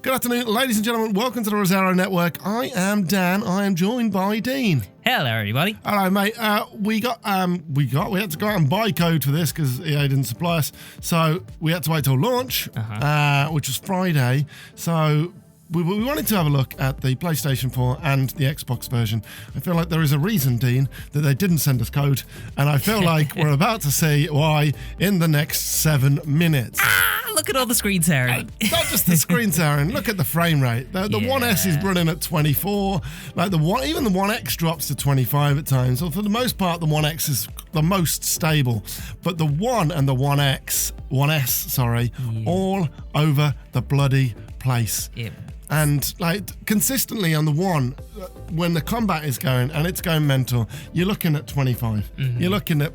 Good afternoon, ladies and gentlemen. Welcome to the Rosero Network. I am Dan. I am joined by Dean. Hello, everybody. Hello, mate. We had to go out and buy code for this because EA didn't supply us. So we had to wait till launch, which was Friday. So we wanted to have a look at the PlayStation 4 and the Xbox version. I feel like there is a reason, Dean, that they didn't send us code. And I feel like we're about to see why in the next 7 minutes. Look at all the screen tearing. Not just the screen tearing. Look at the frame rate. The One S is running at 24. Like even the One X drops to 25 at times. So for the most part, the One X is the most stable. But the One and the One S, all over the bloody place. Yeah. And like consistently on the One, when the combat is going and it's going mental, you're looking at 25. You're looking at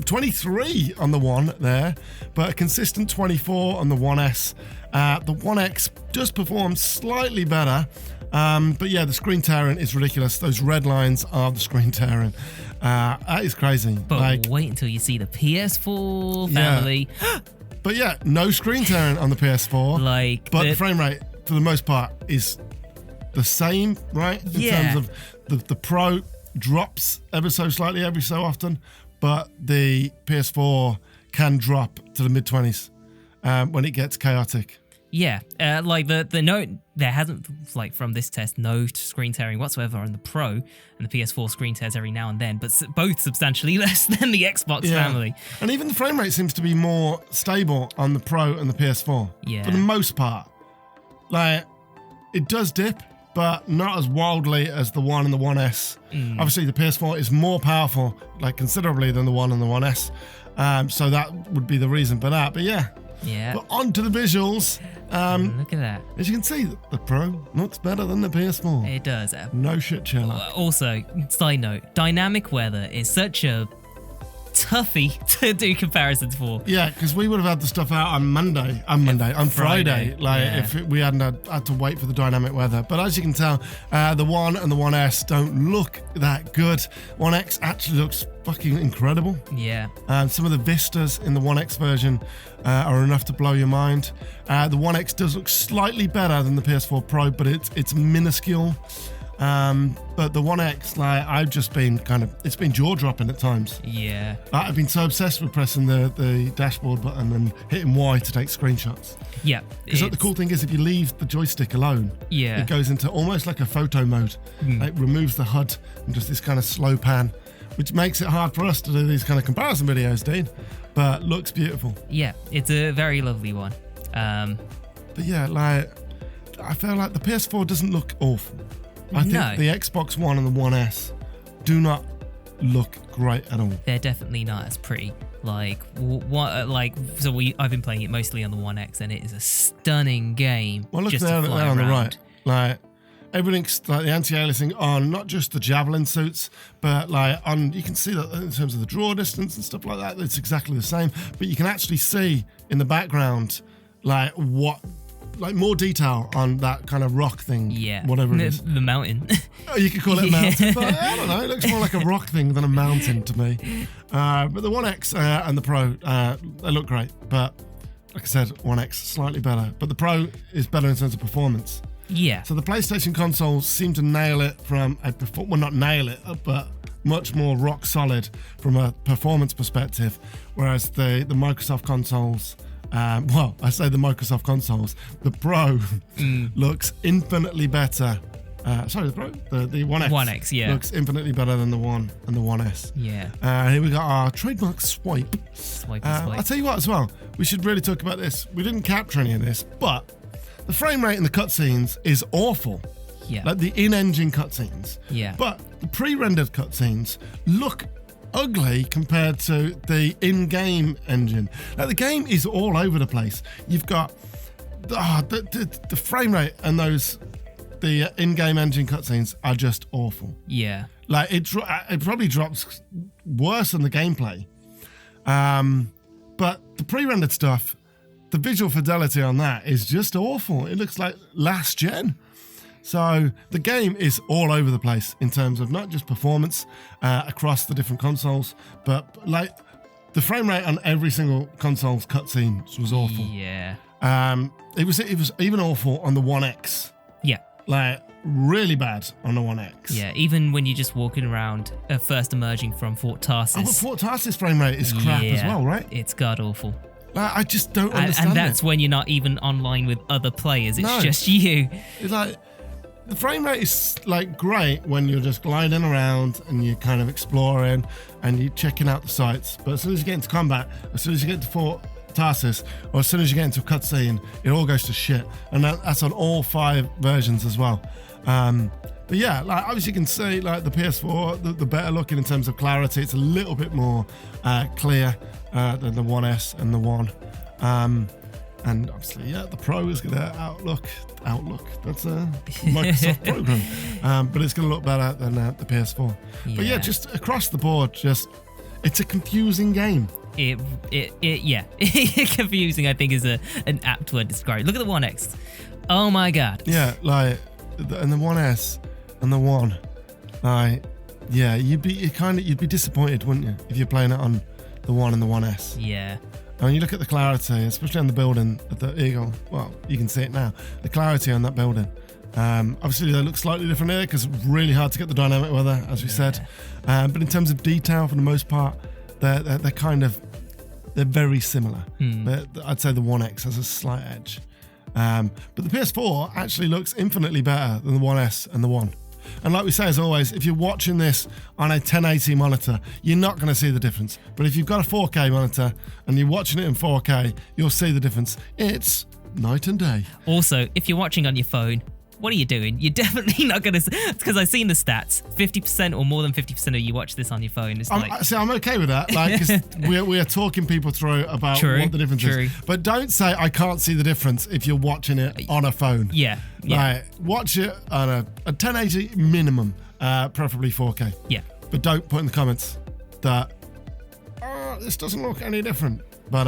23 on the One there, but a consistent 24 on the One S. The One X does perform slightly better, but yeah, the screen tearing is ridiculous. Those red lines are the screen tearing. That is crazy. But wait until you see the PS4 family. Yeah. But yeah, no screen tearing on the PS4. But the frame rate, for the most part, is the same, right? In terms of the Pro drops ever so slightly every so often, but the PS4 can drop to the mid-20s when it gets chaotic. Yeah, the note, there hasn't, from this test, no screen tearing whatsoever on the Pro, and the PS4 screen tears every now and then, but both substantially less than the Xbox family. And even the frame rate seems to be more stable on the Pro and the PS4. Yeah. For the most part. Like, it does dip, but not as wildly as the One and the One S. Obviously, the PS4 is more powerful, considerably, than the One and the One S. So that would be the reason for that. But yeah. But on to the visuals. Look at that. As you can see, the Pro looks better than the PS4. It does. No shit, Chiller. Also, side note, dynamic weather is such a toughie to do comparisons for. Yeah, because we would have had the stuff out on Friday. If we hadn't had to wait for the dynamic weather. But as you can tell, the One and the One S don't look that good. One X actually looks fucking incredible. Yeah. Some of the vistas in the One X version are enough to blow your mind. The One X does look slightly better than the PS4 Pro, but it's minuscule. But the One X, I've just been it's been jaw-dropping at times. Yeah. I've been so obsessed with pressing the dashboard button and hitting Y to take screenshots. Yeah. Because the cool thing is, if you leave the joystick alone, it goes into almost like a photo mode. It removes the HUD and just this kind of slow pan, which makes it hard for us to do these kind of comparison videos, Dean, but looks beautiful. Yeah, it's a very lovely one. But yeah, I feel like the PS4 doesn't look awful. I think the Xbox One and the One S do not look great at all. They're definitely not as pretty. I've been playing it mostly on the One X, and it is a stunning game. Well, look just there to fly on around. the right. Everything's the anti-aliasing on not just the Javelin suits, but you can see that in terms of the draw distance and stuff like that, it's exactly the same. But you can actually see in the background more detail on that kind of rock thing. Yeah. Whatever it is. The mountain. Oh, you could call it a mountain, but I don't know. It looks more like a rock thing than a mountain to me. But the One X and the Pro, they look great. But like I said, One X slightly better. But the Pro is better in terms of performance. Yeah. So the PlayStation consoles seem to nail it from not nail it, but much more rock solid from a performance perspective. Whereas the Microsoft consoles, I say the Microsoft consoles, the Pro looks infinitely better. The Pro? The One X. One X, yeah. Looks infinitely better than the One and the One S. Yeah. Here we got our trademark swipe. Swipe. I'll tell you what as well, we should really talk about this. We didn't capture any of this, but the frame rate in the cutscenes is awful. Yeah. Like the in-engine cutscenes. Yeah. But the pre-rendered cutscenes look ugly compared to the in-game engine. The game is all over the place. You've got the frame rate and the in-game engine cutscenes are just awful. Yeah. It probably drops worse than the gameplay. But the pre-rendered stuff, the visual fidelity on that is just awful. It looks like last gen. So the game is all over the place in terms of not just performance across the different consoles, but the frame rate on every single console's cutscene was awful. Yeah. It was even awful on the One X. Yeah. Like really bad on the One X. Yeah, even when you're just walking around, first emerging from Fort Tarsis. Oh, but Fort Tarsis frame rate is crap as well, right? It's god awful. Like, I just don't understand and that's when you're not even online with other players. It's just you. It's like the frame rate is like great when you're just gliding around and you're kind of exploring and you're checking out the sights. But as soon as you get into combat, as soon as you get to Fort Tarsis, or as soon as you get into a cutscene, it all goes to shit. And that's on all 5 versions as well. But yeah, like obviously you can see like the PS4, the better looking in terms of clarity. It's a little bit more clear than the One S and the One. And obviously, yeah, the Pro is going to Outlook. That's a Microsoft program, but it's going to look better than the PS4. Yeah. But yeah, just across the board, it's a confusing game. Yeah, confusing. I think is an apt word to describe. Look at the One X. Oh my god. Yeah, like and the One S and the One. Like, yeah, you'd be disappointed, wouldn't you, if you're playing it on the One and the One S? Yeah. And when you look at the clarity, especially on the building at the Eagle, well, you can see it now. The clarity on that building. Obviously, they look slightly different here because it's really hard to get the dynamic weather, as we said. But in terms of detail, for the most part, they're very similar. But I'd say the One X has a slight edge. But the PS4 actually looks infinitely better than the One S and the One. And like we say, as always, if you're watching this on a 1080 monitor, you're not going to see the difference. But if you've got a 4K monitor and you're watching it in 4K, you'll see the difference. It's night and day. Also, if you're watching on your phone, what are you doing? You're definitely not going to... Because I've seen the stats. 50% or more than 50% of you watch this on your phone. I'm okay with that. Like, 'cause we are talking people through about what the difference is. But don't say, I can't see the difference if you're watching it on a phone. Yeah. Like, watch it on a 1080 minimum, preferably 4K. Yeah. But don't put in the comments that, this doesn't look any different. But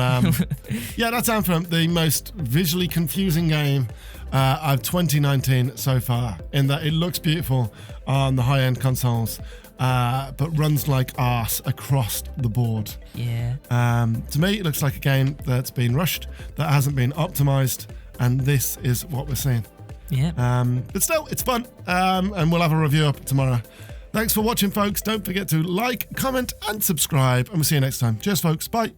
yeah, that's Anthem, the most visually confusing game of 2019 so far, in that it looks beautiful on the high-end consoles, but runs like arse across the board. Yeah. To me, it looks like a game that's been rushed, that hasn't been optimized, and this is what we're seeing. Yeah. But still, it's fun, and we'll have a review up tomorrow. Thanks for watching, folks. Don't forget to like, comment, and subscribe, and we'll see you next time. Cheers, folks. Bye.